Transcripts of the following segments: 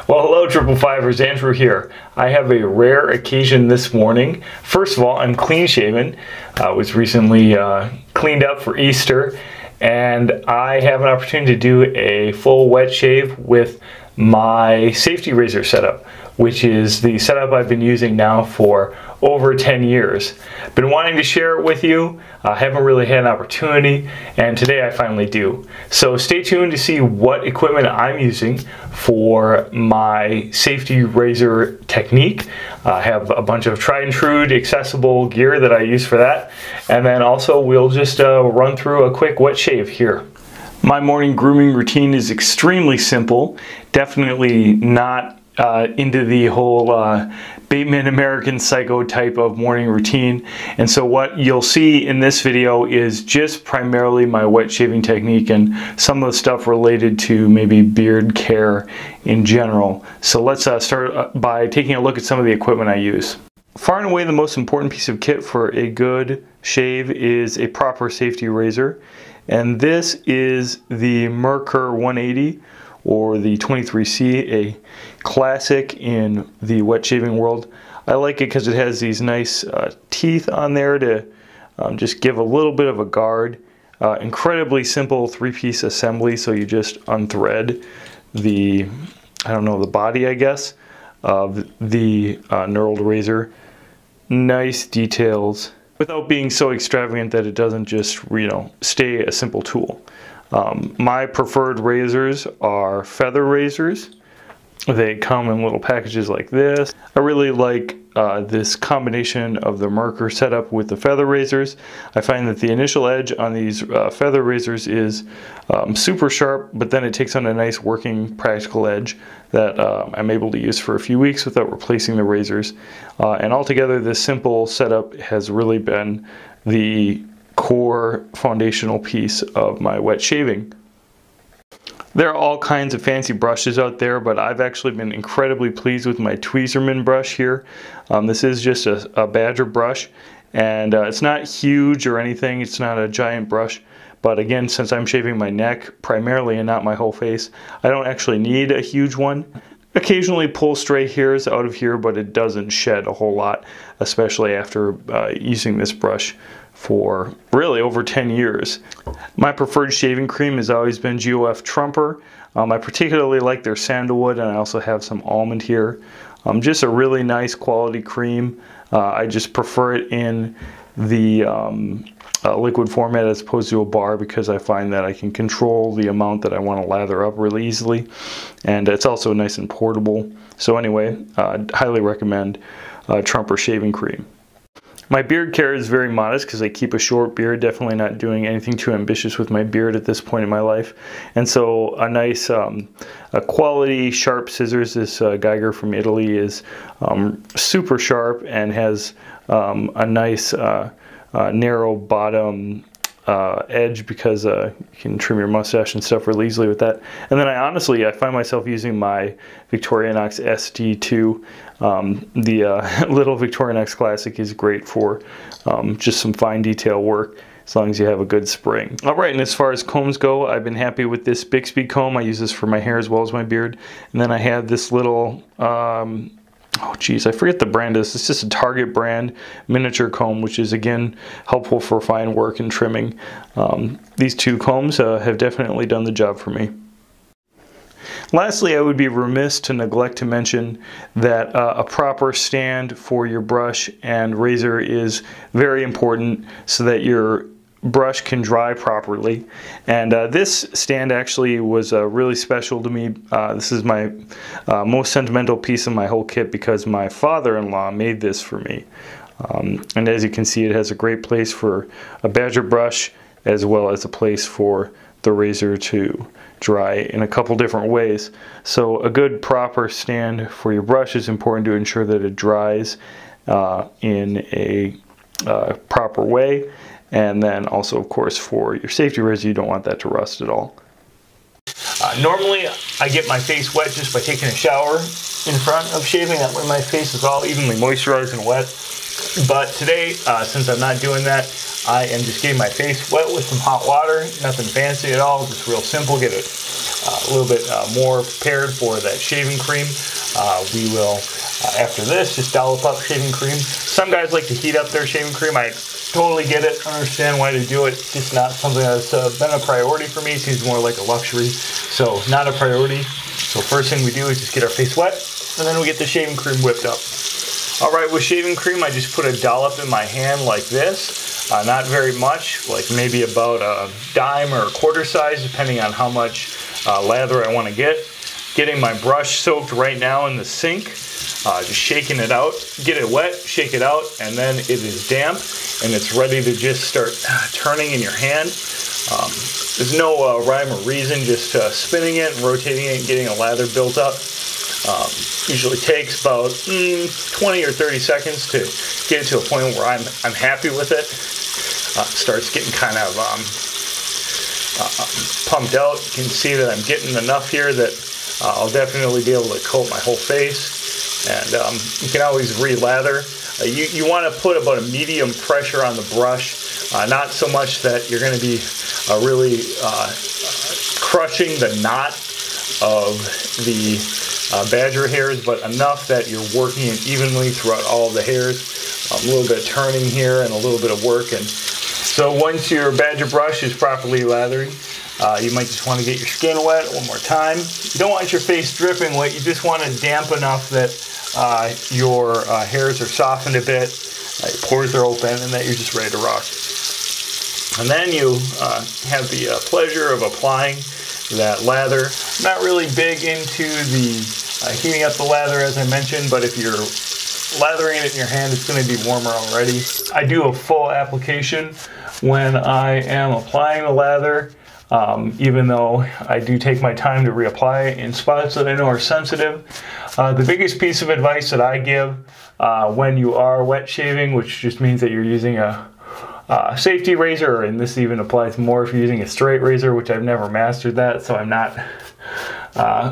Well, hello, Triple Fivers. Andrew here. I have a rare occasion this morning. First of all, I'm clean shaven. I was recently cleaned up for Easter, and I have an opportunity to do a full wet shave with my safety razor setup, which is the setup I've been using now for over 10 years. Been wanting to share it with you. Haven't really had an opportunity, and today I finally do. So stay tuned to see what equipment I'm using for my safety razor technique. I have a bunch of tried and true accessible gear that I use for that, and then also we'll just run through a quick wet shave here. My morning grooming routine is extremely simple. Definitely not into the whole Bateman American Psycho type of morning routine. And so what you'll see in this video is just primarily my wet shaving technique and some of the stuff related to maybe beard care in general. So let's start by taking a look at some of the equipment I use. Far and away the most important piece of kit for a good shave is a proper safety razor. And this is the Merkur 180 or the 23C, a classic in the wet shaving world. I like it because it has these nice teeth on there to just give a little bit of a guard. Incredibly simple three-piece assembly, so you just unthread the, the body, I guess, of the knurled razor. Nice details without being so extravagant that it doesn't just, stay a simple tool. My preferred razors are feather razors. They come in little packages like this. I really like this combination of the Merkur setup with the feather razors. I find that the initial edge on these feather razors is super sharp, but then it takes on a nice working practical edge that I'm able to use for a few weeks without replacing the razors. And altogether, this simple setup has really been the core foundational piece of my wet shaving. There are all kinds of fancy brushes out there, but I've actually been incredibly pleased with my Tweezerman brush here. This is just a Badger brush, and it's not huge or anything. It's not a giant brush, but again, since I'm shaving my neck primarily and not my whole face, I don't actually need a huge one. Occasionally pull stray hairs out of here, but it doesn't shed a whole lot, especially after using this brush for really over 10 years. My preferred shaving cream has always been GOF Trumper. I particularly like their sandalwood, and I also have some almond here. Just a really nice quality cream. I just prefer it in the liquid format as opposed to a bar, because I find that I can control the amount that I want to lather up really easily, and it's also nice and portable. So anyway, highly recommend Trumper shaving cream. My beard care is very modest because I keep a short beard, definitely not doing anything too ambitious with my beard at this point in my life. And so a nice a quality sharp scissors, this Gingher from Italy, is super sharp and has a nice narrow bottom edge, because you can trim your mustache and stuff really easily with that. And then I find myself using my Victorinox SD the little Victorinox Classic is great for just some fine detail work, as long as you have a good spring. Alright, and as far as combs go, I've been happy with this Bixby comb. I use this for my hair as well as my beard. And then I have this little oh geez, I forget the brand is. It's just a Target brand miniature comb, which is again helpful for fine work and trimming. These two combs have definitely done the job for me. Lastly, I would be remiss to neglect to mention that a proper stand for your brush and razor is very important so that your brush can dry properly. And this stand actually was really special to me. This is my most sentimental piece of my whole kit, because my father-in-law made this for me. And as you can see, it has a great place for a Badger brush, as well as a place for the razor to dry in a couple different ways. So a good proper stand for your brush is important to ensure that it dries in a proper way. And then also, of course, for your safety razor, you don't want that to rust at all. Normally, I get my face wet just by taking a shower in front of shaving. That way my face is all evenly moisturized and wet. But today, since I'm not doing that, I am just getting my face wet with some hot water. Nothing fancy at all, just real simple. Get a a little bit more prepared for that shaving cream, we will, after this, just dollop up shaving cream. Some guys like to heat up their shaving cream. I totally get it, understand why to do it. It's just not something that's been a priority for me. It seems more like a luxury, so not a priority. So first thing we do is just get our face wet, and then we get the shaving cream whipped up. All right, with shaving cream, I just put a dollop in my hand like this. Not very much, like maybe about a dime or a quarter size, depending on how much lather I want to get. Getting my brush soaked right now in the sink, just shaking it out, get it wet, shake it out, and then it is damp and it's ready to just start turning in your hand. There's no rhyme or reason, just spinning it and rotating it and getting a lather built up. Usually takes about 20 or 30 seconds to get it to a point where I'm happy with it. Starts getting kind of pumped out. You can see that I'm getting enough here that I'll definitely be able to coat my whole face. And you can always re-lather. You want to put about a medium pressure on the brush, not so much that you're going to be really crushing the knot of the badger hairs, but enough that you're working it evenly throughout all of the hairs. A little bit of turning here and a little bit of work. And so once your badger brush is properly lathered, you might just want to get your skin wet one more time. You don't want your face dripping wet. You just want it damp enough that your hairs are softened a bit, your pores are open, and that you're just ready to rock. And then you have the pleasure of applying that lather. I'm not really big into the heating up the lather, as I mentioned, but if you're lathering it in your hand, it's going to be warmer already. I do a full application when I am applying the lather, even though I do take my time to reapply it in spots that I know are sensitive. The biggest piece of advice that I give when you are wet shaving, which just means that you're using a safety razor, and this even applies more if you're using a straight razor, which I've never mastered that, so I'm not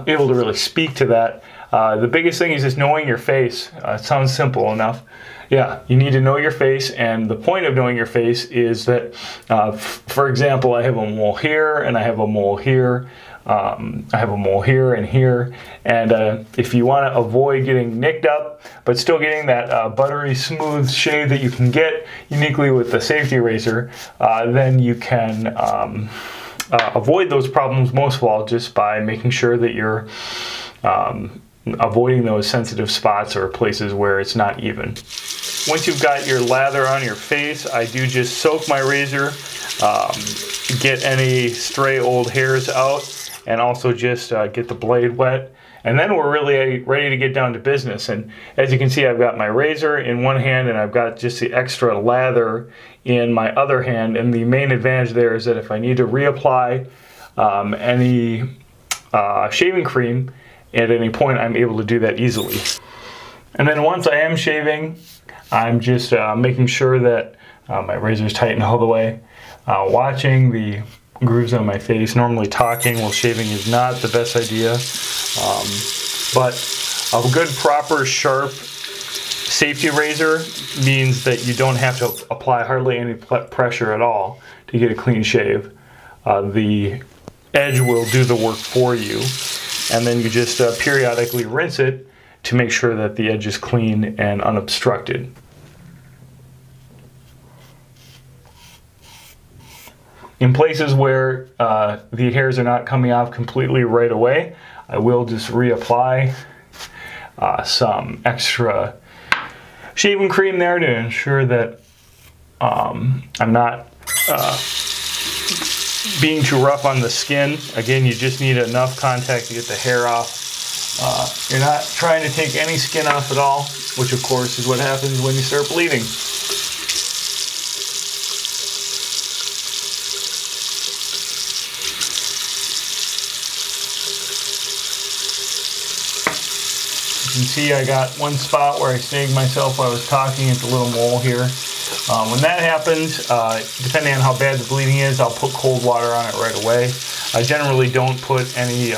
able to really speak to that. The biggest thing is just knowing your face. It sounds simple enough. Yeah, you need to know your face, and the point of knowing your face is that, for example, I have a mole here, and I have a mole here. I have a mole here and here, and if you want to avoid getting nicked up, but still getting that buttery smooth shave that you can get uniquely with the safety razor, then you can avoid those problems most of all just by making sure that you're avoiding those sensitive spots or places where it's not even. Once you've got your lather on your face, I do just soak my razor, get any stray old hairs out, and also just get the blade wet. And then we're really ready to get down to business. And as you can see, I've got my razor in one hand and I've got just the extra lather in my other hand. And the main advantage there is that if I need to reapply any shaving cream at any point, I'm able to do that easily. And then once I am shaving, I'm just making sure that my razor is tightened all the way, watching the grooves on my face. Normally talking while shaving is not the best idea, but a good, proper, sharp safety razor means that you don't have to apply hardly any pressure at all to get a clean shave. The edge will do the work for you, and then you just periodically rinse it to make sure that the edge is clean and unobstructed. In places where the hairs are not coming off completely right away, I will just reapply some extra shaving cream there to ensure that I'm not being too rough on the skin. Again, you just need enough contact to get the hair off. You're not trying to take any skin off at all, which of course is what happens when you start bleeding. You can see I got one spot where I snagged myself while I was talking. It's a little mole here. When that happens, depending on how bad the bleeding is, I'll put cold water on it right away. I generally don't put any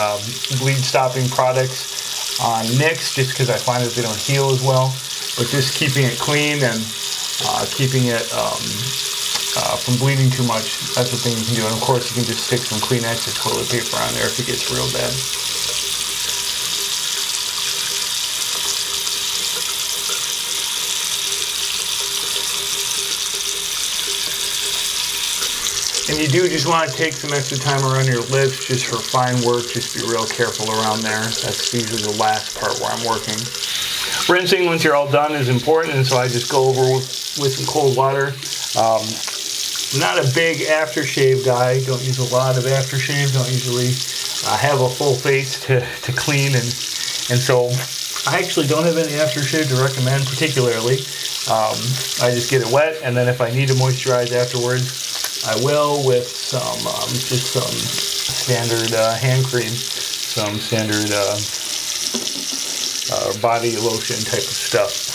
bleed stopping products on nicks just because I find that they don't heal as well. But just keeping it clean and keeping it from bleeding too much. That's the thing you can do. And of course, you can just stick some Kleenex or toilet paper on there if it gets real bad. And you do just want to take some extra time around your lips just for fine work. Just be real careful around there. That's usually the last part where I'm working. Rinsing once you're all done is important, and so I just go over with some cold water. I'm not a big aftershave guy. Don't use a lot of aftershave. Don't usually have a full face to clean, and so I actually don't have any aftershave to recommend particularly. I just get it wet, and then if I need to moisturize afterwards, I will with some just some standard hand cream, some standard body lotion type of stuff.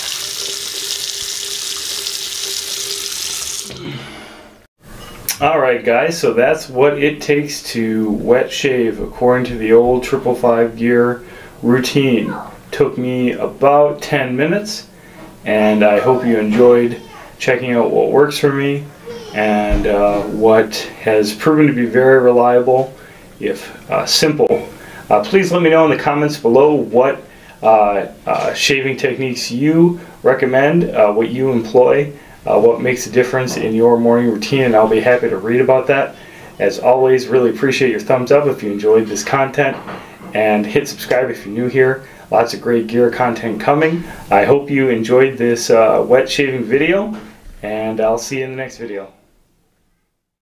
Alright guys, so that's what it takes to wet shave according to the old 555 gear routine. Took me about 10 minutes, and I hope you enjoyed checking out what works for me and what has proven to be very reliable, if simple. Please let me know in the comments below what shaving techniques you recommend, what you employ, what makes a difference in your morning routine, and I'll be happy to read about that. As always, really appreciate your thumbs up if you enjoyed this content, and hit subscribe if you're new here. Lots of great gear content coming. I hope you enjoyed this wet shaving video, and I'll see you in the next video.